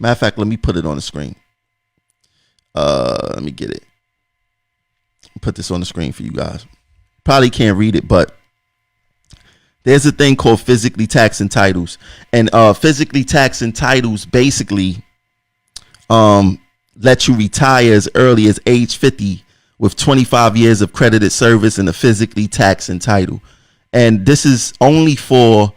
Matter of fact, let me put it on the screen. Let me get it. Put this on the screen for you guys. Probably can't read it, but there's a thing called physically taxing titles. And physically taxing titles basically let you retire as early as age 50 with 25 years of credited service in a physically taxing title. And this is only for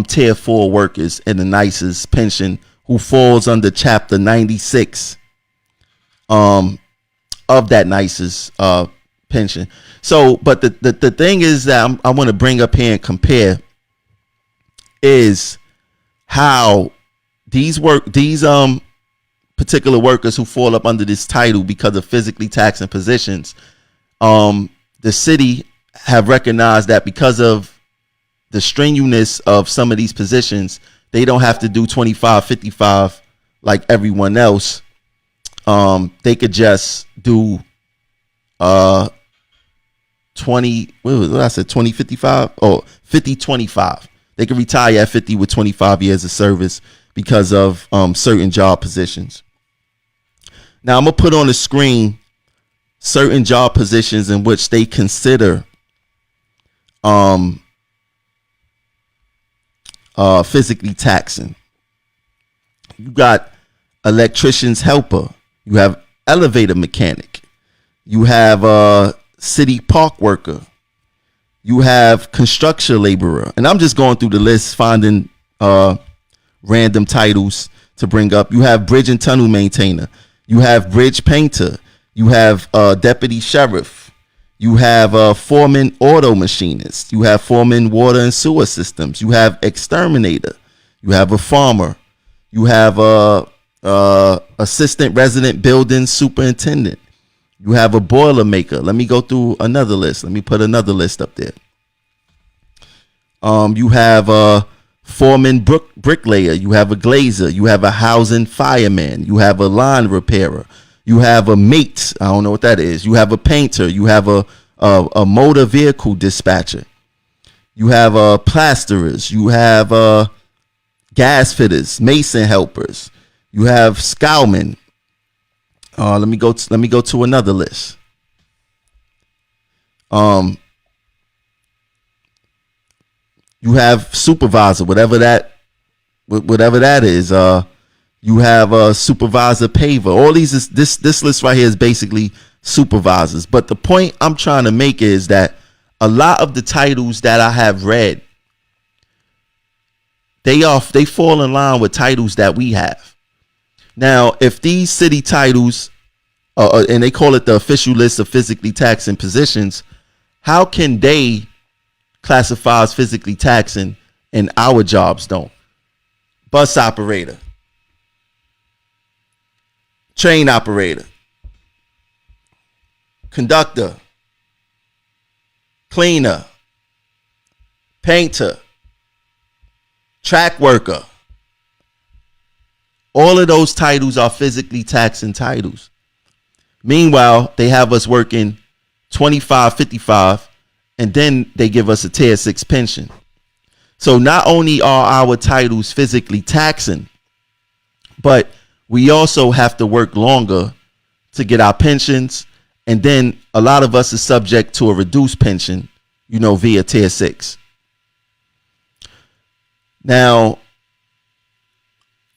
tier 4 workers in the nicest pension who falls under chapter 96 of that nicest pension. So, but the thing is that I want to bring up here and compare is how these particular workers who fall up under this title because of physically taxing positions, the city have recognized that because of the strenuousness of some of these positions, they don't have to do 25-55 like everyone else. They could just do 20-55 or 50-25. They can retire at 50 with 25 years of service because of certain job positions. Now I'm gonna put on the screen certain job positions in which they consider physically taxing. You got electrician's helper. You have elevator mechanic. You have city park worker. You have construction laborer. And I'm just going through the list, finding random titles to bring up. You have bridge and tunnel maintainer. You have bridge painter. You have deputy sheriff. You have foreman auto machinist. You have foreman water and sewer systems. You have exterminator. You have a farmer. You have assistant resident building superintendent. You have a boiler maker. Let me go through another list. Let me put another list up there. You have a foreman bricklayer. You have a glazer. You have a housing fireman. You have a line repairer. You have a mate. I don't know what that is. You have a painter. You have a motor vehicle dispatcher. You have plasterers. You have gas fitters, mason helpers. You have scowmen. Let me go to another list. You have supervisor, whatever that is. You have a supervisor paver. All these is this list right here is basically supervisors. But the point I'm trying to make is that a lot of the titles that I have read, they fall in line with titles that we have. Now, if these city titles, and they call it the official list of physically taxing positions, how can they classify as physically taxing and our jobs don't? Bus operator, train operator, conductor, cleaner, painter, track worker. All of those titles are physically taxing titles. Meanwhile, they have us working 25-55, and then they give us a tier 6 pension. So not only are our titles physically taxing, but we also have to work longer to get our pensions. And then a lot of us is subject to a reduced pension, via tier 6. Now,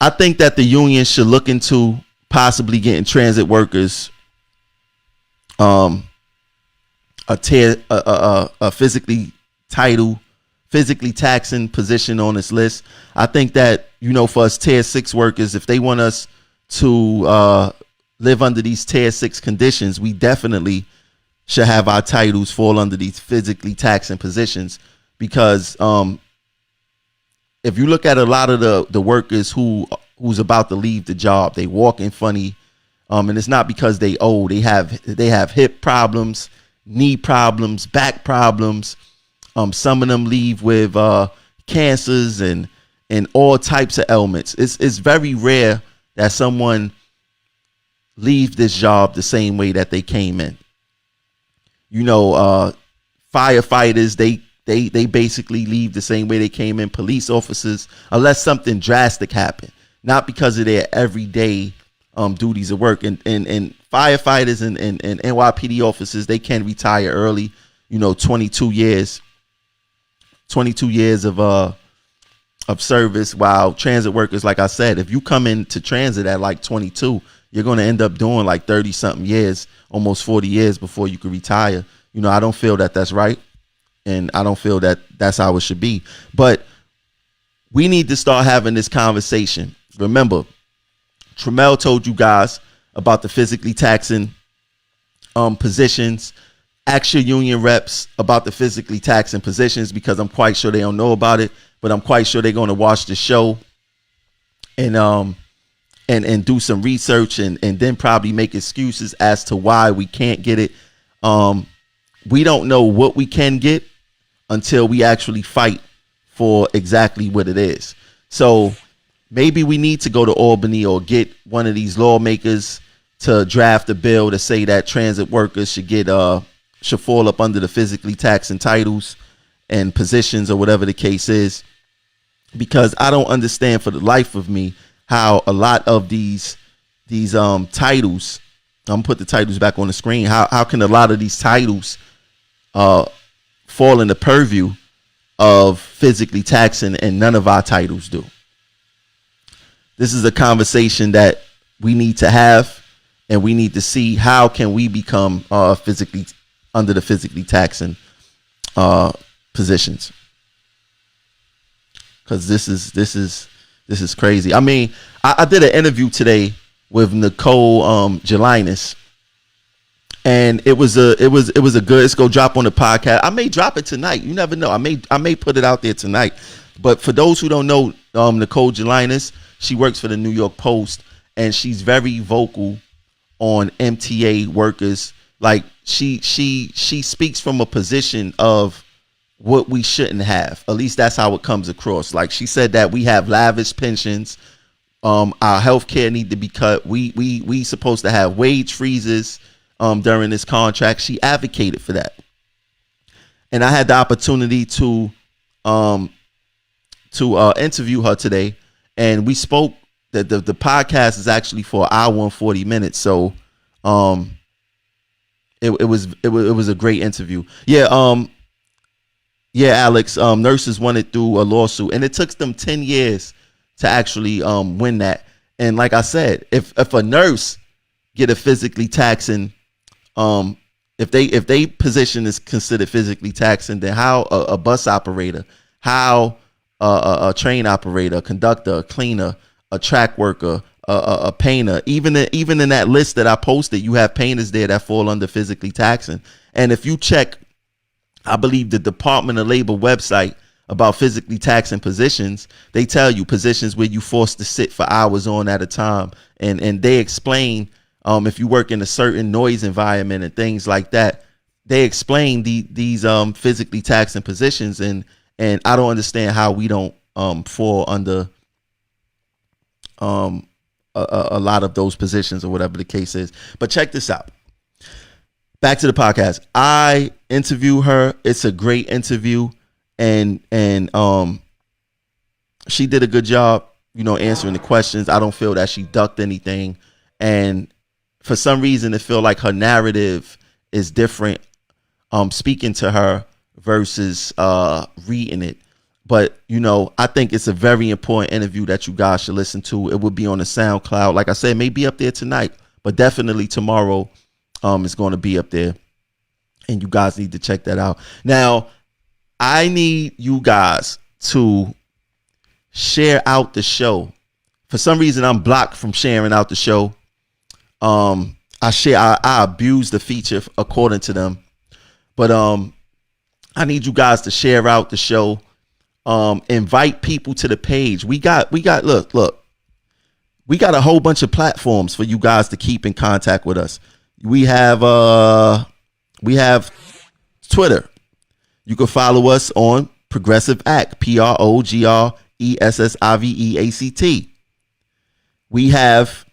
I think that the union should look into possibly getting transit workers a physically taxing position on this list. I think that, for us tier 6 workers, if they want us to live under these tier 6 conditions, we definitely should have our titles fall under these physically taxing positions. Because if you look at a lot of the workers who's about to leave the job, they walking funny, and it's not because they old. They have hip problems, knee problems, back problems. Some of them leave with cancers and all types of ailments. It's very rare that someone leave this job the same way that they came in. Firefighters, they basically leave the same way they came in. Police officers, unless something drastic happened. not because of their everyday duties of work. And firefighters and NYPD officers, they can retire early. 22 years of service. While transit workers, like I said, if you come into transit at like 22, you're going to end up doing like 30 something years, almost 40 years before you can retire. I don't feel that that's right. And I don't feel that that's how it should be. But we need to start having this conversation. Remember, Tramel told you guys about the physically taxing positions. Ask your union reps about the physically taxing positions, because I'm quite sure they don't know about it, but I'm quite sure they're going to watch the show and do some research and then probably make excuses as to why we can't get it. We don't know what we can get until we actually fight for exactly what it is. So maybe we need to go to Albany or get one of these lawmakers to draft a bill to say that transit workers should fall up under the physically taxing titles and positions or whatever the case is, because I don't understand for the life of me how a lot of these titles, I'm gonna put the titles back on the screen. How can a lot of these titles fall in the purview of physically taxing and none of our titles do? This is a conversation that we need to have, and we need to see how can we become physically under the physically taxing positions, because this is crazy. I mean, I did an interview today with Nicole Jelinas, and it was a good. It's gonna drop on the podcast. I may drop it tonight. You never know. I may put it out there tonight. But for those who don't know, Nicole Jelinas, she works for the New York Post, and she's very vocal on MTA workers. Like she speaks from a position of what we shouldn't have. At least that's how it comes across. Like she said that we have lavish pensions. Our health care need to be cut. We supposed to have wage freezes during this contract. She advocated for that. And I had the opportunity to interview her today, and we spoke. The podcast is actually for an hour and 40 minutes. So it was a great interview. Yeah, Alex, nurses wanted through a lawsuit, and it took them 10 years to actually win that. And like I said, if a nurse get a physically taxing, if they position is considered physically taxing, then how a bus operator, how a train operator, a conductor, a cleaner, a track worker, a painter, even in that list that I posted, you have painters there that fall under physically taxing. And if you check, I believe the Department of Labor website about physically taxing positions, they tell you positions where you forced to sit for hours on at a time, and they explain if you work in a certain noise environment and things like that. They explain these physically taxing positions, and I don't understand how we don't fall under a lot of those positions or whatever the case is. But check this out. Back to the podcast. I interview her. It's a great interview, and she did a good job, answering the questions. I don't feel that she ducked anything, and for some reason, it feel like her narrative is different. Speaking to her versus reading it. But, I think it's a very important interview that you guys should listen to. It will be on the SoundCloud. Like I said, maybe up there tonight, but definitely tomorrow it's going to be up there. And you guys need to check that out. Now, I need you guys to share out the show. For some reason, I'm blocked from sharing out the show. I abuse the feature according to them. But I need you guys to share out the show. Invite people to the page. We got look. We got a whole bunch of platforms for you guys to keep in contact with us. We have Twitter. You can follow us on Progressive Act, PROGRESSIVEACT. We have,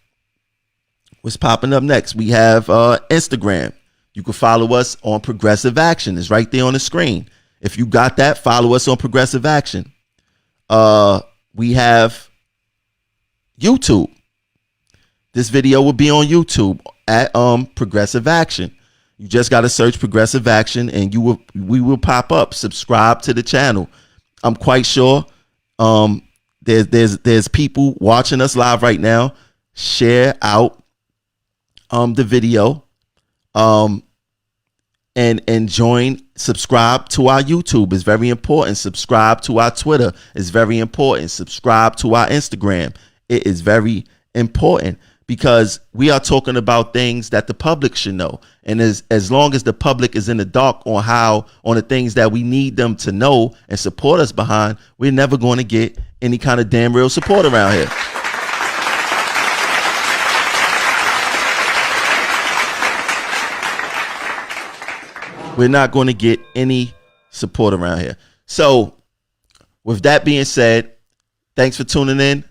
what's popping up next? We have Instagram. You can follow us on Progressive Action. It's right there on the screen. If you got that, follow us on Progressive Action. We have YouTube. This video will be on YouTube at Progressive Action. You just got to search Progressive Action and we will pop up. Subscribe to the channel. I'm quite sure there's people watching us live right now. Share out the video and join, subscribe to our YouTube is very important. Subscribe to our Twitter is very important. Subscribe to our Instagram. It is very important because we are talking about things that the public should know. And as long as the public is in the dark on the things that we need them to know and support us behind, we're never going to get any kind of damn real support around here. We're not going to get any support around here. So with that being said, thanks for tuning in.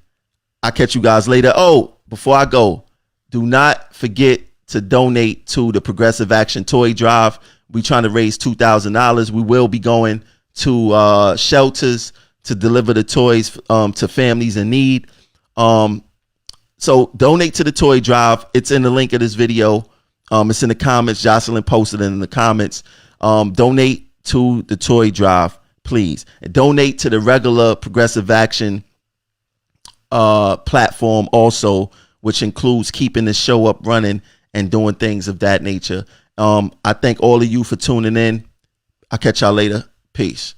I'll catch you guys later. Oh, before I go, do not forget to donate to the Progressive Action Toy Drive. We're trying to raise $2,000. We will be going to shelters to deliver the toys to families in need. So donate to the toy drive. It's in the link of this video. It's in the comments. Jocelyn posted it in the comments. Donate to the toy drive, please. And donate to the regular Progressive Action platform also, which includes keeping the show up running and doing things of that nature. I thank all of you for tuning in. I'll catch y'all later. Peace.